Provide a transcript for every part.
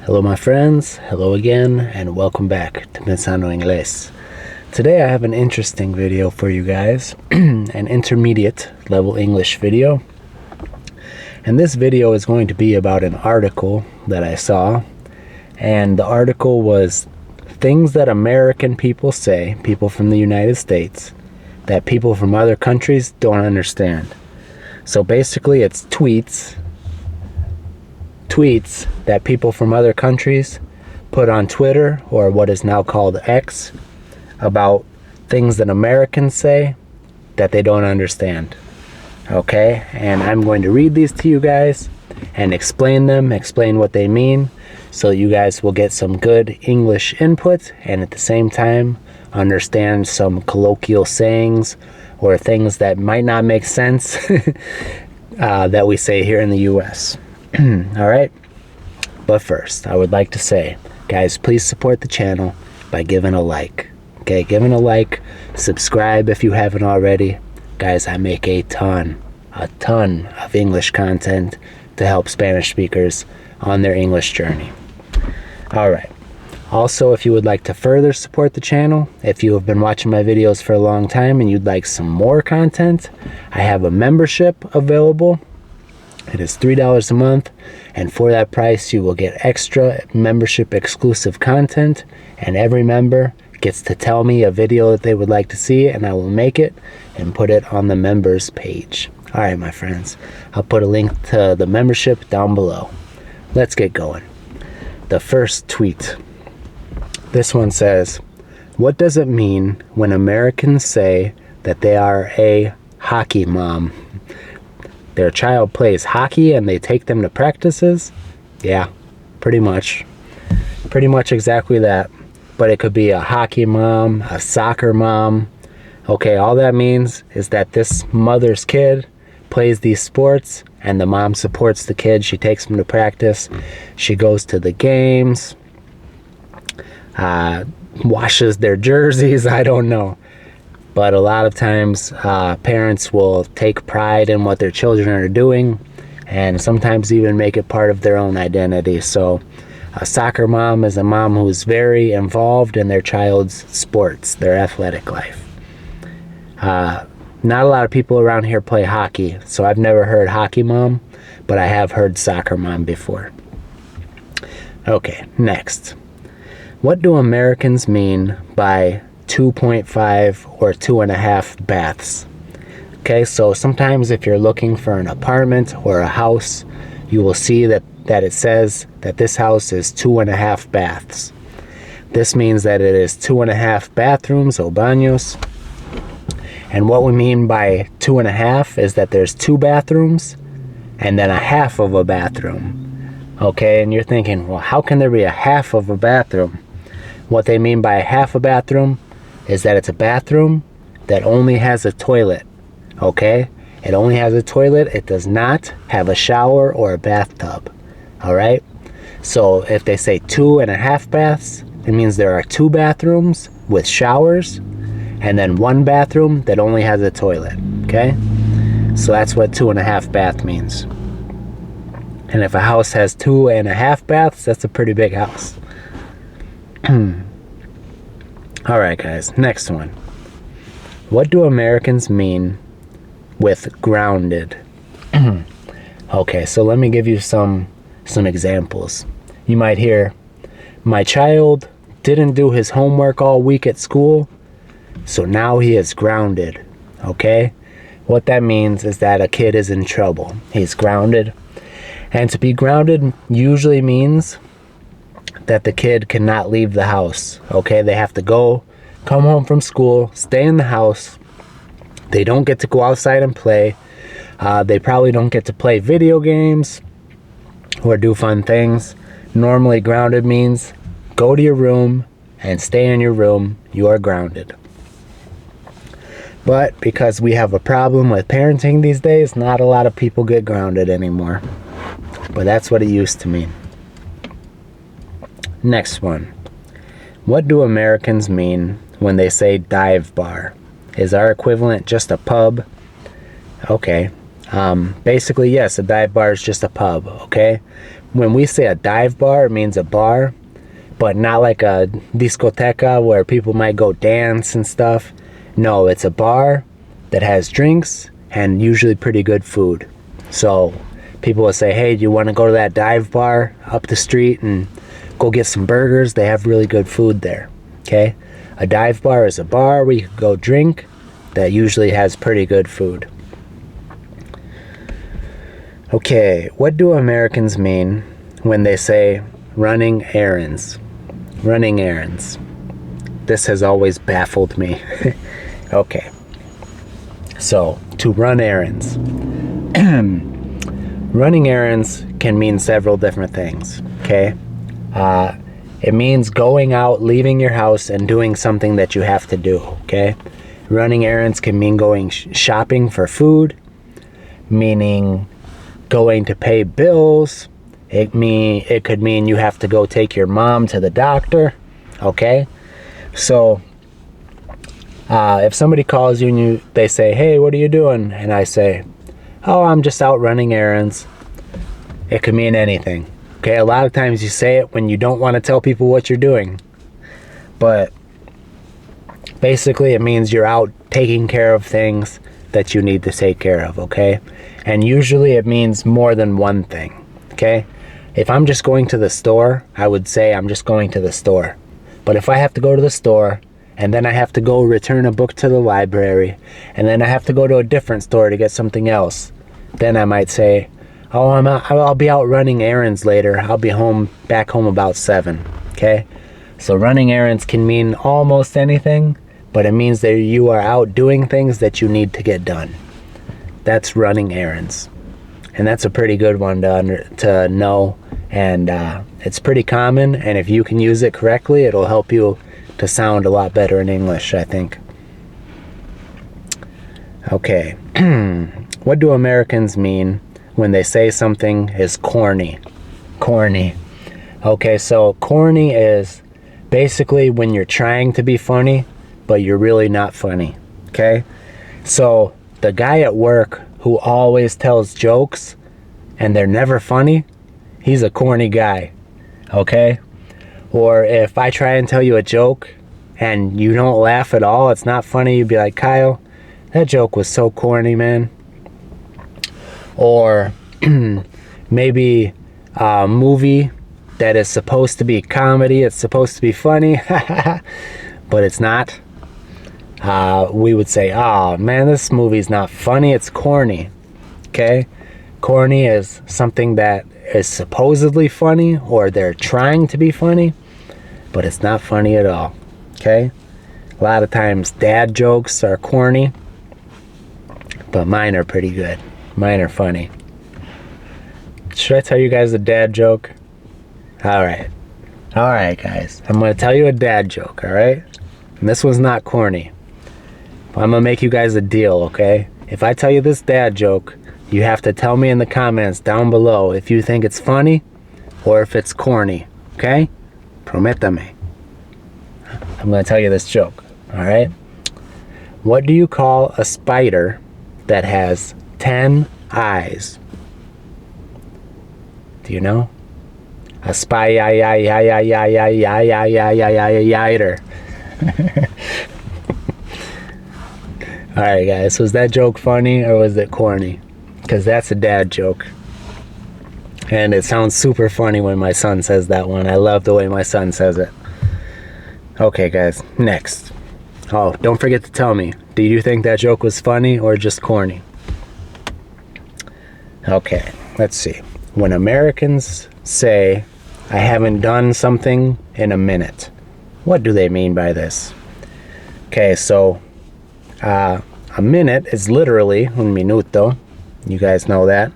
Hello my friends, hello again, and welcome back to Pensando Inglés. Today I have an interesting video for you guys, an intermediate level English video. And this video is going to be about an article that I saw, and the article was things that American people say, people from the United States, that people from other countries don't understand. So basically it's tweets that people from other countries put on Twitter, or what is now called X, about things that Americans say that they don't understand. Okay, and I'm going to read these to you guys and explain them, explain what they mean, so you guys will get some good English input and at the same time understand some colloquial sayings or things that might not make sense that we say here in the US. All right, but first I would like to say, guys, please support the channel by giving a like. Okay, giving a like, subscribe if you haven't already. Guys, I make a ton of English content to help Spanish speakers on their English journey. All right, also, if you would like to further support the channel, if you have been watching my videos for a long time and you'd like some more content, I have a membership available. It is $3 a month, and for that price you will get extra membership exclusive content, and every member gets to tell me a video that they would like to see, and I will make it and put it on the members page. All right, my friends, I'll put a link to the membership down below. Let's get going. The first tweet. This one says, "What does it mean when Americans say that they are a hockey mom? Their child plays hockey and they take them to practices?" Yeah, pretty much exactly that. But it could be a hockey mom, a soccer mom. Okay, all that means is that this mother's kid plays these sports and the mom supports the kid. She takes them to practice. She goes to the games, washes their jerseys, I don't know. But a lot of times parents will take pride in what their children are doing and sometimes even make it part of their own identity. So a soccer mom is a mom who's very involved in their child's sports, their athletic life. Not a lot of people around here play hockey, so I've never heard hockey mom, but I have heard soccer mom before. Okay, next. What do Americans mean by 2.5 or 2.5 baths? Okay, so sometimes if you're looking for an apartment or a house, you will see that it says that this house is 2.5 baths. This means that it is 2.5 bathrooms or baños. And what we mean by 2.5 is that there's 2 bathrooms and then a half of a bathroom. Okay, and you're thinking, well, how can there be a half of a bathroom? What they mean by a half a bathroom is that it's a bathroom that only has a toilet. Okay, it only has a toilet. It does not have a shower or a bathtub. All right, so if they say 2.5 baths, it means there are 2 bathrooms with showers and then 1 bathroom that only has a toilet. Okay, so that's what 2.5 bath means. And if a house has 2.5 baths, that's a pretty big house. All right, guys, next one. What do Americans mean with grounded? Okay, so let me give you some examples. You might hear, "My child didn't do his homework all week at school, so now he is grounded." Okay, what that means is that a kid is in trouble. He's grounded. And to be grounded usually means that the kid cannot leave the house. Okay, they have to come home from school, stay in the house. They don't get to go outside and play. They probably don't get to play video games or do fun things. Normally, grounded means go to your room and stay in your room. You are grounded. But because we have a problem with parenting these days, not a lot of people get grounded anymore. But that's what it used to mean. Next one. What do Americans mean when they say dive bar? Is our equivalent just a pub? Okay. Basically, yes, a dive bar is just a pub, okay? when we say a dive bar, it means a bar, but not like a discoteca where people might go dance and stuff. No, it's a bar that has drinks and usually pretty good food. So people will say, hey, do you want to go to that dive bar up the street and go get some burgers? They have really good food there. Okay? A dive bar is a bar where you can go drink that usually has pretty good food. Okay, what do Americans mean when they say running errands? Running errands. This has always baffled me. Okay. So, to run errands. Running errands can mean several different things, okay? It means going out, leaving your house, and doing something that you have to do, okay? Running errands can mean going shopping for food, meaning going to pay bills. It could mean you have to go take your mom to the doctor, okay? So, if somebody calls you and they say, hey, what are you doing? And I say, oh, I'm just out running errands. It could mean anything. Okay, a lot of times you say it when you don't want to tell people what you're doing. But basically it means you're out taking care of things that you need to take care of, okay? And usually it means more than one thing, okay? If I'm just going to the store, I would say I'm just going to the store. But if I have to go to the store, and then I have to go return a book to the library, and then I have to go to a different store to get something else, then I might say, oh, I'll be out running errands later. I'll be back home about 7, okay? So running errands can mean almost anything, but it means that you are out doing things that you need to get done. That's running errands. And that's a pretty good one to know, and it's pretty common, and if you can use it correctly, it'll help you to sound a lot better in English, I think. Okay. What do Americans mean when they say something is corny? Corny. Okay, so corny is basically when you're trying to be funny, but you're really not funny. Okay? So the guy at work who always tells jokes and they're never funny, he's a corny guy. Okay? Or if I try and tell you a joke and you don't laugh at all, it's not funny, you'd be like, Kyle, that joke was so corny, man. Or maybe a movie that is supposed to be comedy, it's supposed to be funny, but it's not. We would say, oh man, this movie's not funny, it's corny. Okay? Corny is something that is supposedly funny, or they're trying to be funny, but it's not funny at all. Okay? A lot of times dad jokes are corny, but mine are pretty good. Mine are funny. Should I tell you guys a dad joke? Alright. Alright, guys. I'm going to tell you a dad joke, alright? And this one's not corny. But I'm going to make you guys a deal, okay? If I tell you this dad joke, you have to tell me in the comments down below if you think it's funny or if it's corny, okay? Prométame. I'm going to tell you this joke, alright? What do you call a spider that has 10 eyes? Do you know? A spider. Alright guys, was that joke funny or was it corny? Because that's a dad joke. And it sounds super funny when my son says that one. I love the way my son says it. Okay guys, next. Oh, don't forget to tell me, do you think that joke was funny or just corny? Okay, let's see. When Americans say, I haven't done something in a minute, what do they mean by this? Okay, so a minute is literally un minuto. You guys know that.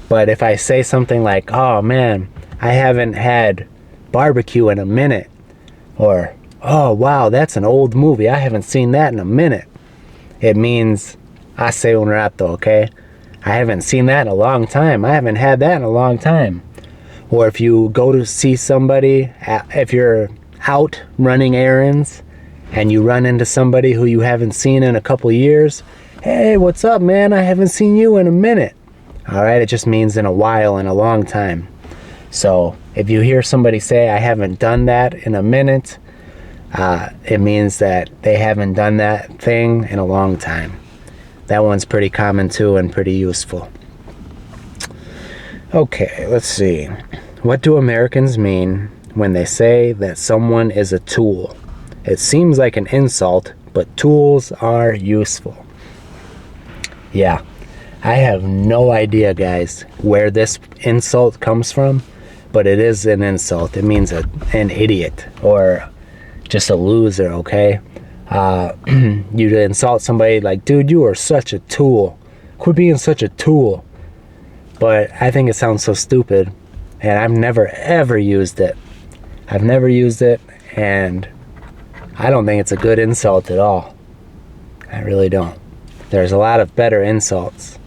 But if I say something like, oh man, I haven't had barbecue in a minute, or oh wow, that's an old movie, I haven't seen that in a minute, it means hace un rato, okay? I haven't seen that in a long time. I haven't had that in a long time. Or if you go to see somebody, if you're out running errands and you run into somebody who you haven't seen in a couple years, hey, what's up, man? I haven't seen you in a minute. All right, it just means in a while, in a long time. So if you hear somebody say, I haven't done that in a minute, it means that they haven't done that thing in a long time. That one's pretty common too and pretty useful. Okay, let's see. What do Americans mean when they say that someone is a tool? It seems like an insult, but tools are useful. Yeah, I have no idea, guys, where this insult comes from, but it is an insult. It means an idiot or just a loser, okay? You insult somebody like, dude, you are such a tool. Quit being such a tool. But I think it sounds so stupid, and I've never ever used it. I've never used it, and I don't think it's a good insult at all. I really don't. There's a lot of better insults.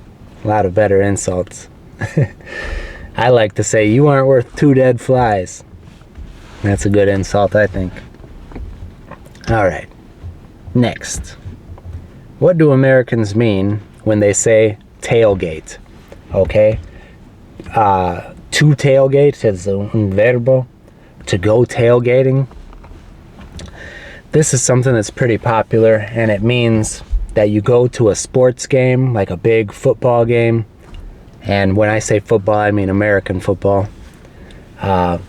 A lot of better insults. I like to say, you aren't worth 2 dead flies. That's a good insult, I think. All right. Next. What do Americans mean when they say tailgate? Okay? To tailgate is un verbo. To go tailgating. This is something that's pretty popular, and it means that you go to a sports game, like a big football game. And when I say football, I mean American football. And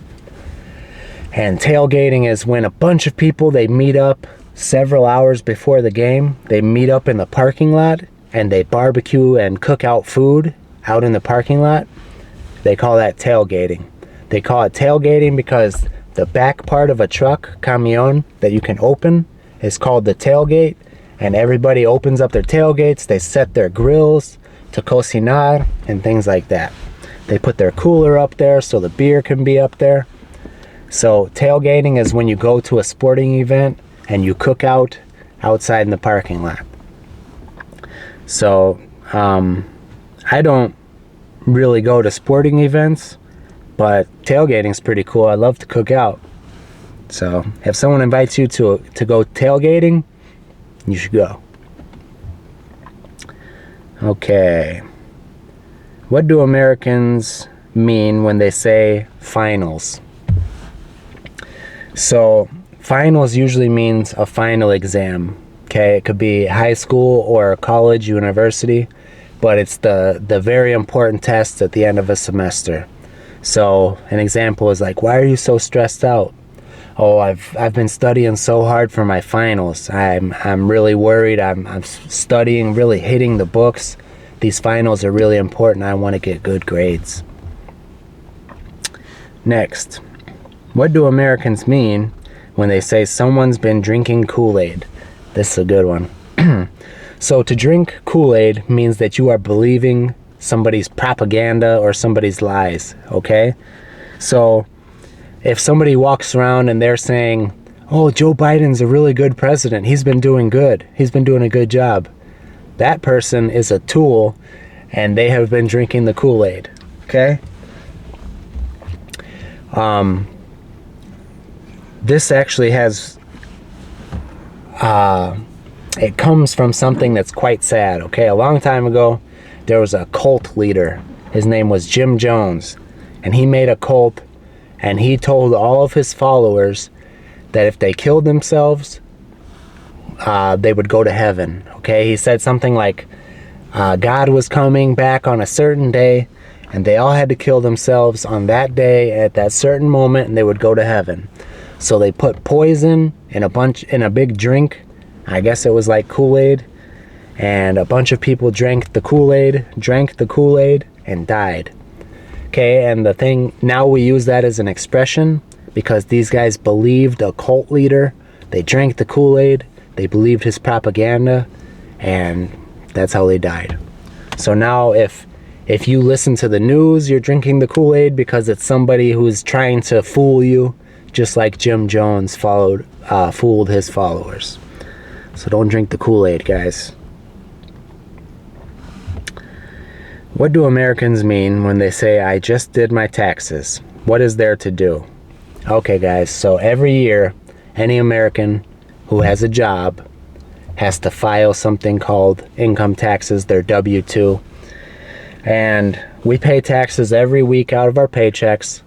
tailgating is when a bunch of people, they meet up several hours before the game. They meet up in the parking lot, and they barbecue and cook out food out in the parking lot. They call that tailgating. They call it tailgating because the back part of a truck, camion, that you can open is called the tailgate, and everybody opens up their tailgates. They set their grills to cocinar and things like that. They put their cooler up there so the beer can be up there. So tailgating is when you go to a sporting event and you cook out outside in the parking lot. So I don't really go to sporting events, but tailgating's pretty cool. I love to cook out. So if someone invites you to go tailgating, you should go. Okay. What do Americans mean when they say finals? So finals usually means a final exam. Okay, it could be high school or college, university, but it's the very important test at the end of a semester. So an example is like, why are you so stressed out? Oh, I've been studying so hard for my finals. I'm really worried. I'm studying, really hitting the books. These finals are really important. I want to get good grades. Next, what do Americans mean when they say someone's been drinking KoolAid? This is a good one. So to drink KoolAid means that you are believing somebody's propaganda or somebody's lies, okay? So if somebody walks around and they're saying, oh, Joe Biden's a really good president. He's been doing good. He's been doing a good job. That person is a tool, and they have been drinking the KoolAid, okay? This actually has, it comes from something that's quite sad, okay? A long time ago, there was a cult leader. His name was Jim Jones, and he made a cult, and he told all of his followers that if they killed themselves, they would go to heaven, okay? He said something like, God was coming back on a certain day, and they all had to kill themselves on that day at that certain moment, and they would go to heaven. So they put poison in a big drink. I guess it was like KoolAid, and a bunch of people drank the KoolAid, and died. Okay, and the thing, now we use that as an expression because these guys believed a cult leader. They drank the KoolAid, they believed his propaganda, and that's how they died. So now if you listen to the news, you're drinking the KoolAid because it's somebody who's trying to fool you, just like Jim Jones fooled his followers. So don't drink the KoolAid, guys. What do Americans mean when they say, I just did my taxes? What is there to do? Okay, guys, so every year, any American who has a job has to file something called income taxes, their W-2. And we pay taxes every week out of our paychecks.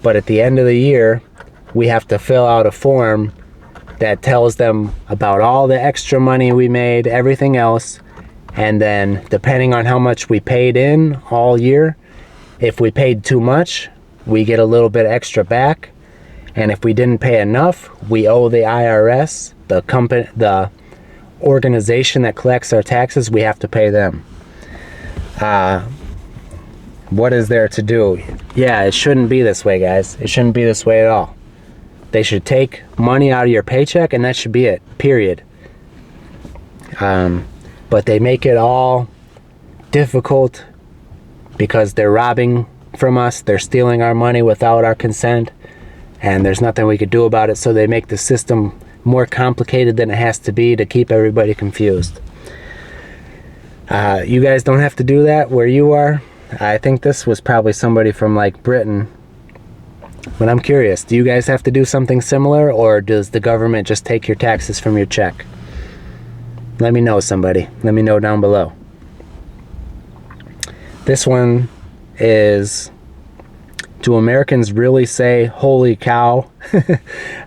but at the end of the year, we have to fill out a form that tells them about all the extra money we made, everything else, and then depending on how much we paid in all year, if we paid too much, we get a little bit extra back, and if we didn't pay enough, we owe the IRS, the organization that collects our taxes, we have to pay them. What is there to do? Yeah, it shouldn't be this way, guys. It shouldn't be this way at all. They should take money out of your paycheck and that should be it, period. But they make it all difficult because they're robbing from us, they're stealing our money without our consent, and there's nothing we could do about it, so they make the system more complicated than it has to be to keep everybody confused. You guys don't have to do that where you are. I think this was probably somebody from like Britain, but I'm curious, do you guys have to do something similar, or does the government just take your taxes from your check? Let me know, somebody. Let me know down below. This one is, do Americans really say holy cow?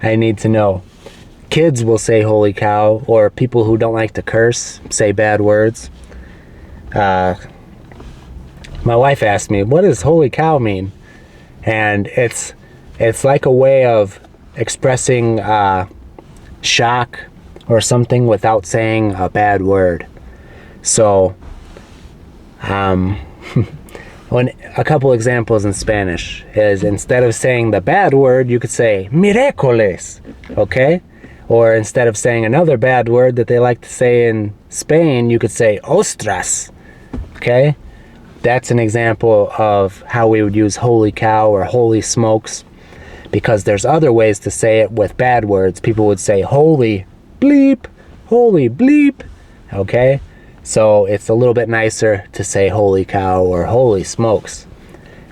I need to know. Kids will say holy cow, or people who don't like to curse say bad words. My wife asked me, what does holy cow mean? And it's like a way of expressing shock or something without saying a bad word. So a couple examples in Spanish is, instead of saying the bad word, you could say miércoles, okay? Or instead of saying another bad word that they like to say in Spain, you could say ostras, okay? That's an example of how we would use holy cow or holy smokes, because there's other ways to say it with bad words. People would say holy bleep, okay? So it's a little bit nicer to say holy cow or holy smokes,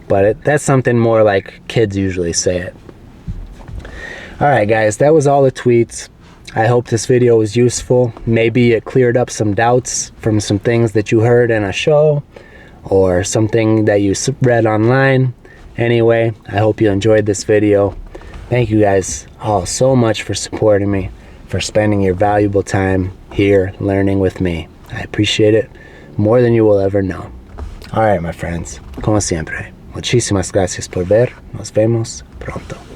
but that's something more like kids usually say it. Alright guys, that was all the tweets. I hope this video was useful. Maybe it cleared up some doubts from some things that you heard in a show or something that you read online. Anyway, I hope you enjoyed this video. Thank you guys all so much for supporting me, for spending your valuable time here learning with me. I appreciate it more than you will ever know. Alright, my friends, como siempre, muchísimas gracias por ver. Nos vemos pronto.